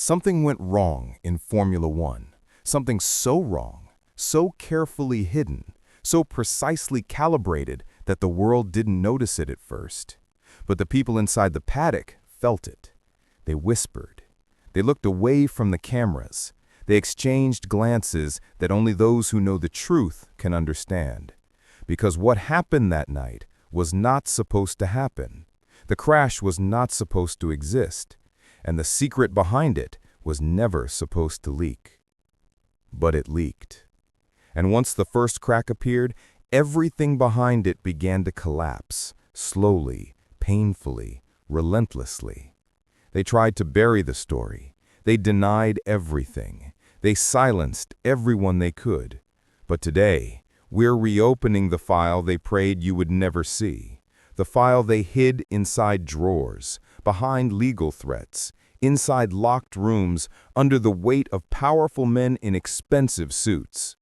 Something went wrong in Formula One. Something so wrong, so carefully hidden, so precisely calibrated that the world didn't notice it at first. But the people inside the paddock felt it. They whispered. They looked away from the cameras. They exchanged glances that only those who know the truth can understand. Because what happened that night was not supposed to happen. The crash was not supposed to exist. And the secret behind it was never supposed to leak. But it leaked. And once the first crack appeared, everything behind it began to collapse, slowly, painfully, relentlessly. They tried to bury the story. They denied everything. They silenced everyone they could. But today, we're reopening the file they prayed you would never see. The file they hid inside drawers, behind legal threats, inside locked rooms, under the weight of powerful men in expensive suits.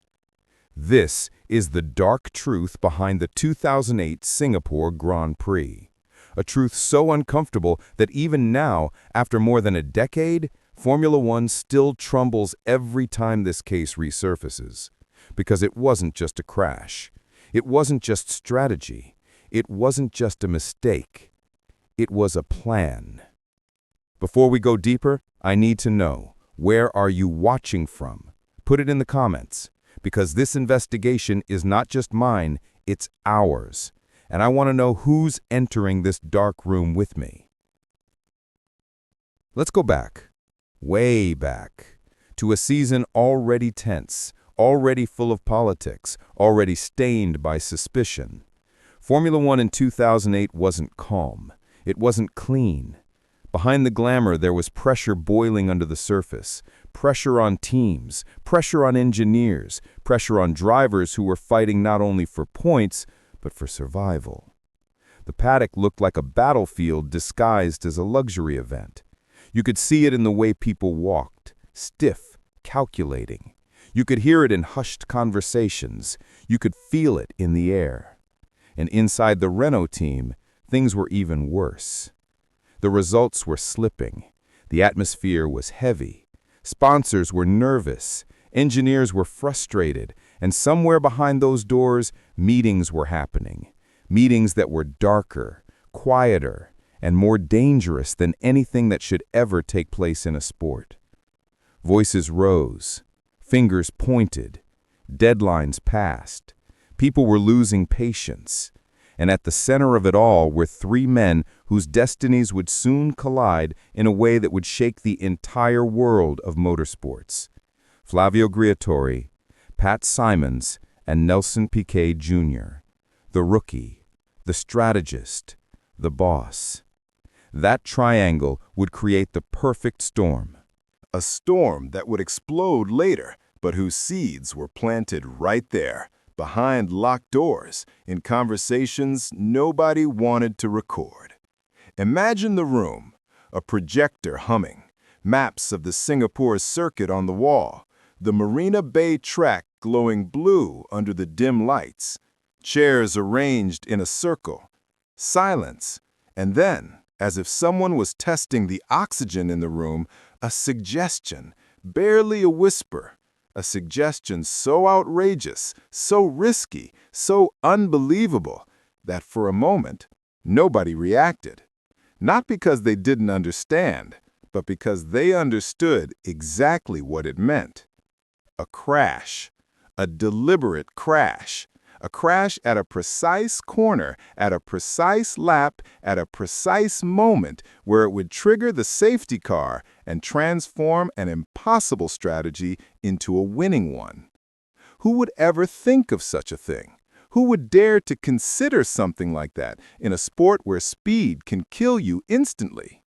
This is the dark truth behind the 2008 Singapore Grand Prix. A truth so uncomfortable that even now, after more than a decade, Formula One still trembles every time this case resurfaces. Because it wasn't just a crash. It wasn't just strategy. It wasn't just a mistake. It was a plan. Before we go deeper, I need to know, where are you watching from? Put it in the comments, because this investigation is not just mine, it's ours. And I want to know who's entering this dark room with me. Let's go back, way back, to a season already tense, already full of politics, already stained by suspicion. Formula One in 2008 wasn't calm. It wasn't clean. Behind the glamour, there was pressure boiling under the surface. Pressure on teams, pressure on engineers, pressure on drivers who were fighting not only for points, but for survival. The paddock looked like a battlefield disguised as a luxury event. You could see it in the way people walked, stiff, calculating. You could hear it in hushed conversations. You could feel it in the air. And inside the Renault team, things were even worse. The results were slipping. The atmosphere was heavy. Sponsors were nervous. Engineers were frustrated. And somewhere behind those doors, meetings were happening. Meetings that were darker, quieter, and more dangerous than anything that should ever take place in a sport. Voices rose. Fingers pointed. Deadlines passed. People were losing patience. And at the center of it all were three men whose destinies would soon collide in a way that would shake the entire world of motorsports. Flavio Briatore, Pat Simons, and Nelson Piquet Jr., the rookie, the strategist, the boss. That triangle would create the perfect storm. A storm that would explode later, but whose seeds were planted right there, behind locked doors, in conversations nobody wanted to record. Imagine the room, a projector humming, maps of the Singapore circuit on the wall, the Marina Bay track glowing blue under the dim lights, chairs arranged in a circle, silence, and then, as if someone was testing the oxygen in the room, a suggestion, barely a whisper, a suggestion so outrageous, so risky, so unbelievable, that for a moment, nobody reacted. Not because they didn't understand, but because they understood exactly what it meant. A crash, a deliberate crash. A crash at a precise corner, at a precise lap, at a precise moment where it would trigger the safety car and transform an impossible strategy into a winning one. Who would ever think of such a thing? Who would dare to consider something like that in a sport where speed can kill you instantly?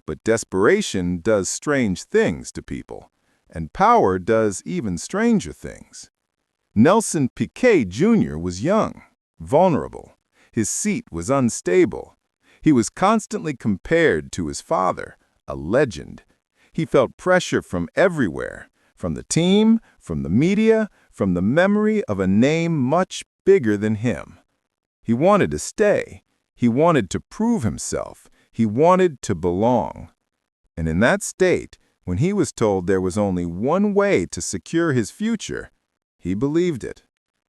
But desperation does strange things to people, and power does even stranger things. Nelson Piquet Jr. was young, vulnerable. His seat was unstable. He was constantly compared to his father, a legend. He felt pressure from everywhere, from the team, from the media, from the memory of a name much bigger than him. He wanted to stay. He wanted to prove himself. He wanted to belong. And in that state, When he was told there was only one way to secure his future, he believed it.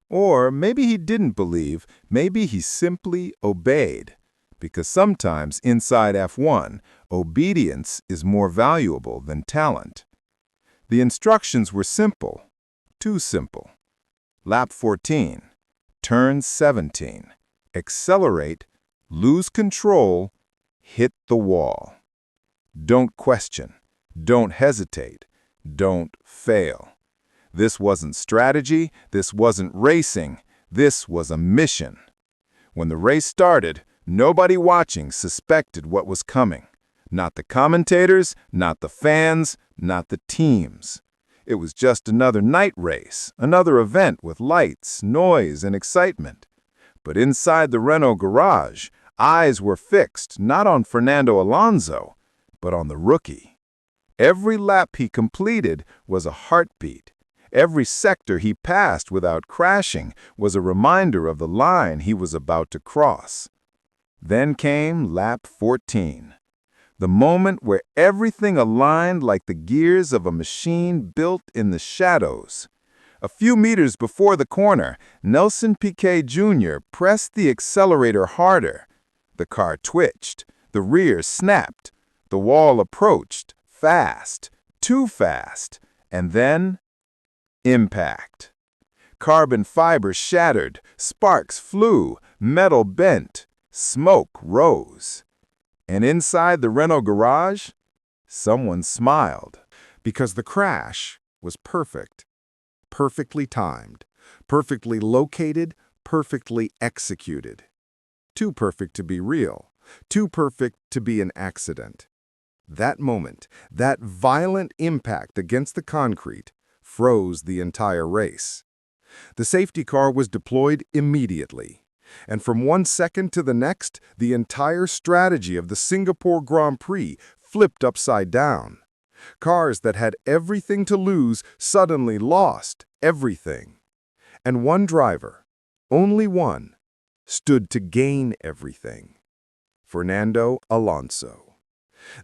Or maybe he didn't believe, maybe he simply obeyed. Because sometimes inside F1, obedience is more valuable than talent. The instructions were simple, too simple. Lap 14, turn 17, accelerate, lose control, hit the wall. Don't question, don't hesitate, don't fail. This wasn't strategy, this wasn't racing, this was a mission. When the race started, nobody watching suspected what was coming. Not the commentators, not the fans, not the teams. It was just another night race, another event with lights, noise, and excitement. But inside the Renault garage, eyes were fixed not on Fernando Alonso, but on the rookie. Every lap he completed was a heartbeat. Every sector he passed without crashing was a reminder of the line he was about to cross. Then came lap 14, the moment where everything aligned like the gears of a machine built in the shadows. A few meters before the corner, Nelson Piquet Jr. pressed the accelerator harder. The car twitched, the rear snapped, the wall approached, fast, too fast, and then impact. Carbon fiber shattered, sparks flew, metal bent, smoke rose. And inside the Renault garage, someone smiled. Because the crash was perfect. Perfectly timed, perfectly located, perfectly executed. Too perfect to be real, too perfect to be an accident. That moment, that violent impact against the concrete, froze the entire race. The safety car was deployed immediately, and from 1 second to the next, the entire strategy of the Singapore Grand Prix flipped upside down. Cars that had everything to lose suddenly lost everything. And one driver, only one, stood to gain everything. Fernando Alonso.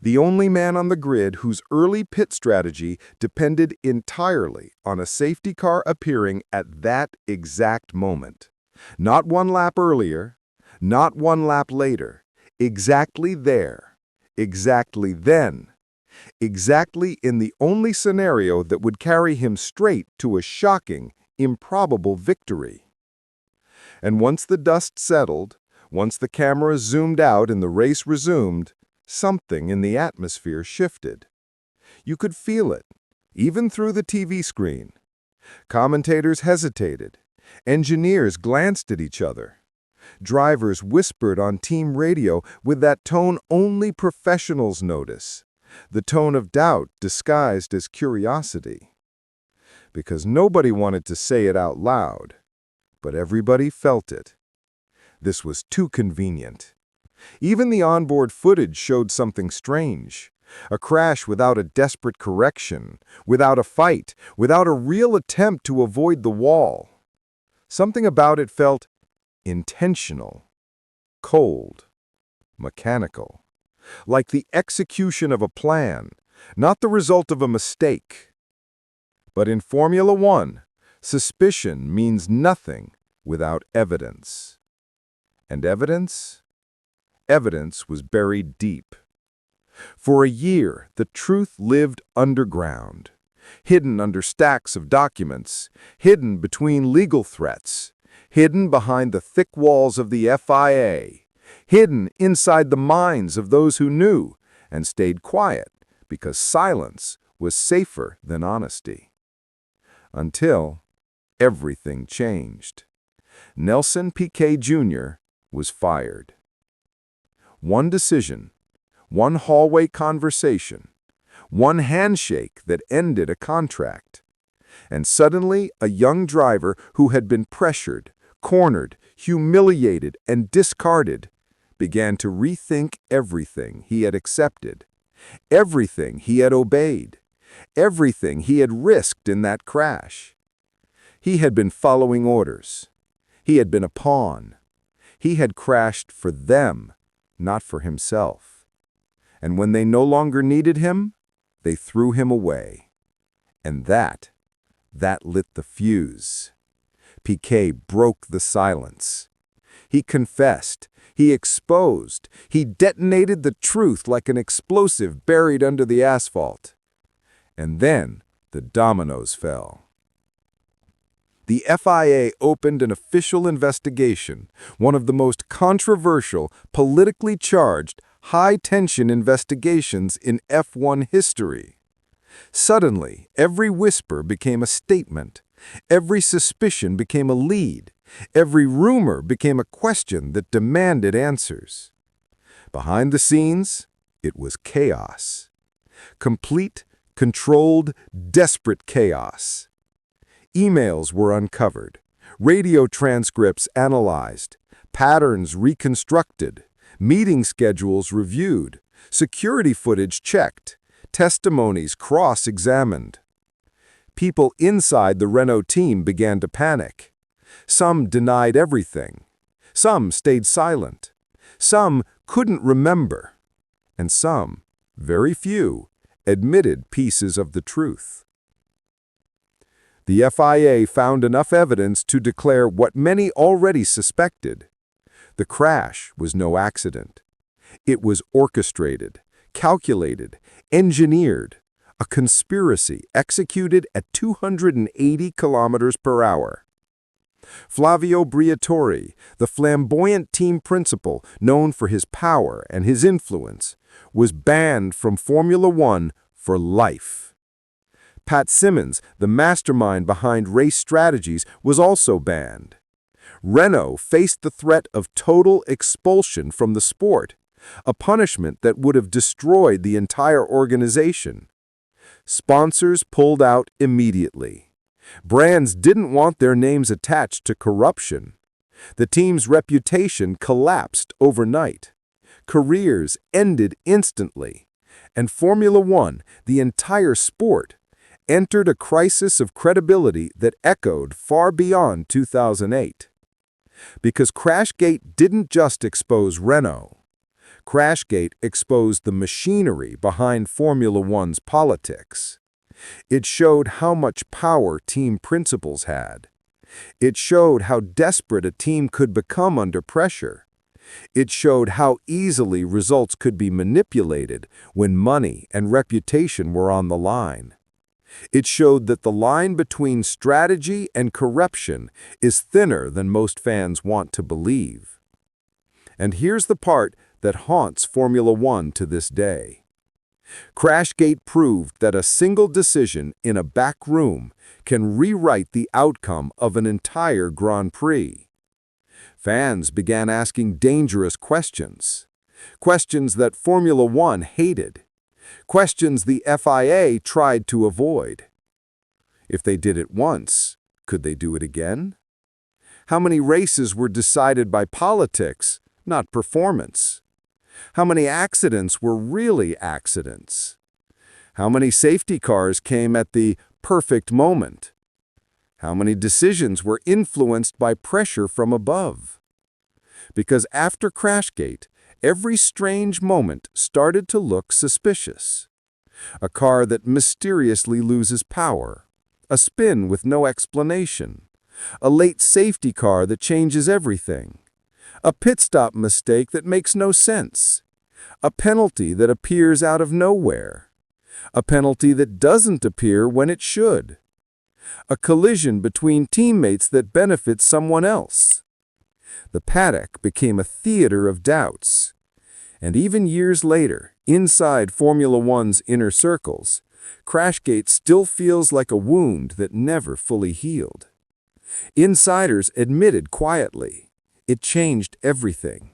The only man on the grid whose early pit strategy depended entirely on a safety car appearing at that exact moment. Not one lap earlier, not one lap later, exactly there, exactly then, exactly in the only scenario that would carry him straight to a shocking, improbable victory. And once the dust settled, once the camera zoomed out and the race resumed, something in the atmosphere shifted. You could feel it, even through the TV screen. Commentators hesitated. Engineers glanced at each other. Drivers whispered on team radio with that tone only professionals notice, the tone of doubt disguised as curiosity. Because nobody wanted to say it out loud, but everybody felt it. This was too convenient. Even the onboard footage showed something strange. A crash without a desperate correction, without a fight, without a real attempt to avoid the wall. Something about it felt intentional, cold, mechanical, like the execution of a plan, not the result of a mistake. But in Formula One, suspicion means nothing without evidence. And evidence? Evidence was buried deep. For a year, the truth lived underground, hidden under stacks of documents, hidden between legal threats, hidden behind the thick walls of the FIA, hidden inside the minds of those who knew and stayed quiet because silence was safer than honesty. Until everything changed. Nelson Piquet Jr. was fired. One decision, one hallway conversation, one handshake that ended a contract. And suddenly, a young driver who had been pressured, cornered, humiliated, and discarded began to rethink everything he had accepted, everything he had obeyed, everything he had risked in that crash. He had been following orders. He had been a pawn. He had crashed for them, not for himself. And when they no longer needed him, they threw him away. And that lit the fuse. Piquet broke the silence. He confessed, he exposed, he detonated the truth like an explosive buried under the asphalt. And then the dominoes fell. The FIA opened an official investigation, one of the most controversial, politically charged, high-tension investigations in F1 history. Suddenly, every whisper became a statement. Every suspicion became a lead. Every rumor became a question that demanded answers. Behind the scenes, it was chaos. Complete, controlled, desperate chaos. Emails were uncovered, radio transcripts analyzed, patterns reconstructed, meeting schedules reviewed, security footage checked, testimonies cross-examined. People inside the Renault team began to panic. Some denied everything. Some stayed silent. Some couldn't remember. And some, very few, admitted pieces of the truth. The FIA found enough evidence to declare what many already suspected. The crash was no accident. It was orchestrated, calculated, engineered, a conspiracy executed at 280 kilometers per hour. Flavio Briatore, the flamboyant team principal known for his power and his influence, was banned from Formula One for life. Pat Simmons, the mastermind behind race strategies, was also banned. Renault faced the threat of total expulsion from the sport, a punishment that would have destroyed the entire organization. Sponsors pulled out immediately. Brands didn't want their names attached to corruption. The team's reputation collapsed overnight. Careers ended instantly. And Formula One, the entire sport, entered a crisis of credibility that echoed far beyond 2008. Because Crashgate didn't just expose Renault. Crashgate exposed the machinery behind Formula One's politics. It showed how much power team principals had. It showed how desperate a team could become under pressure. It showed how easily results could be manipulated when money and reputation were on the line. It showed that the line between strategy and corruption is thinner than most fans want to believe. And here's the part that haunts Formula One to this day. Crashgate proved that a single decision in a back room can rewrite the outcome of an entire Grand Prix. Fans began asking dangerous questions. Questions that Formula One hated. Questions the FIA tried to avoid. If they did it once, could they do it again? How many races were decided by politics, not performance? How many accidents were really accidents? How many safety cars came at the perfect moment? How many decisions were influenced by pressure from above? Because after Crashgate, every strange moment started to look suspicious. A car that mysteriously loses power. A spin with no explanation. A late safety car that changes everything. A pit stop mistake that makes no sense. A penalty that appears out of nowhere. A penalty that doesn't appear when it should. A collision between teammates that benefits someone else. The paddock became a theater of doubts. And even years later, inside Formula One's inner circles, Crashgate still feels like a wound that never fully healed. Insiders admitted quietly, it changed everything.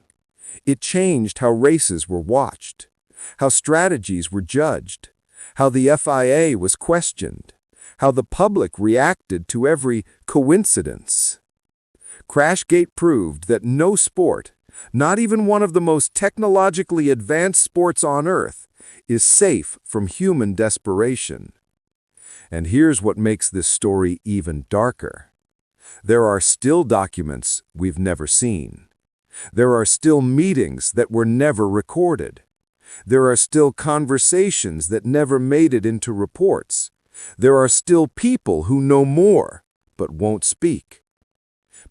It changed how races were watched, how strategies were judged, how the FIA was questioned, how the public reacted to every coincidence. Crashgate proved that no sport, not even one of the most technologically advanced sports on Earth, is safe from human desperation. And here's what makes this story even darker. There are still documents we've never seen. There are still meetings that were never recorded. There are still conversations that never made it into reports. There are still people who know more, but won't speak.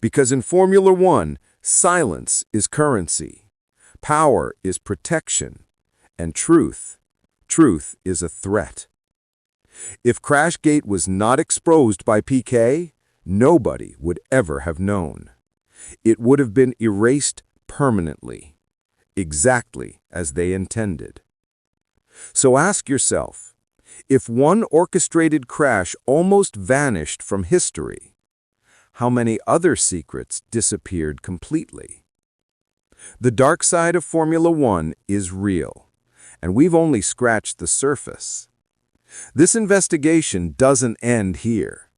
Because in Formula One, silence is currency, power is protection, and truth is a threat. If Crashgate was not exposed by PK, nobody would ever have known. It would have been erased permanently, exactly as they intended. So ask yourself, if one orchestrated crash almost vanished from history, how many other secrets disappeared completely? The dark side of Formula One is real, and we've only scratched the surface. This investigation doesn't end here.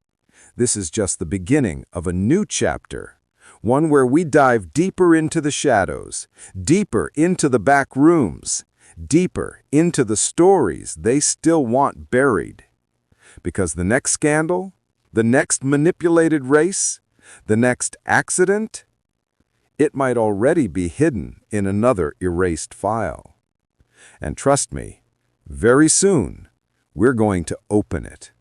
This is just the beginning of a new chapter, one where we dive deeper into the shadows, deeper into the back rooms, deeper into the stories they still want buried. Because the next scandal, the next manipulated race, the next accident, it might already be hidden in another erased file. And trust me, very soon, we're going to open it.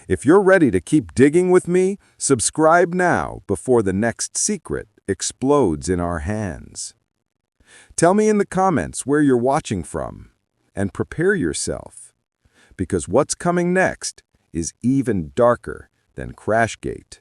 If you're ready to keep digging with me, subscribe now before the next secret explodes in our hands. Tell me in the comments where you're watching from, and prepare yourself, because what's coming next is even darker than Crashgate.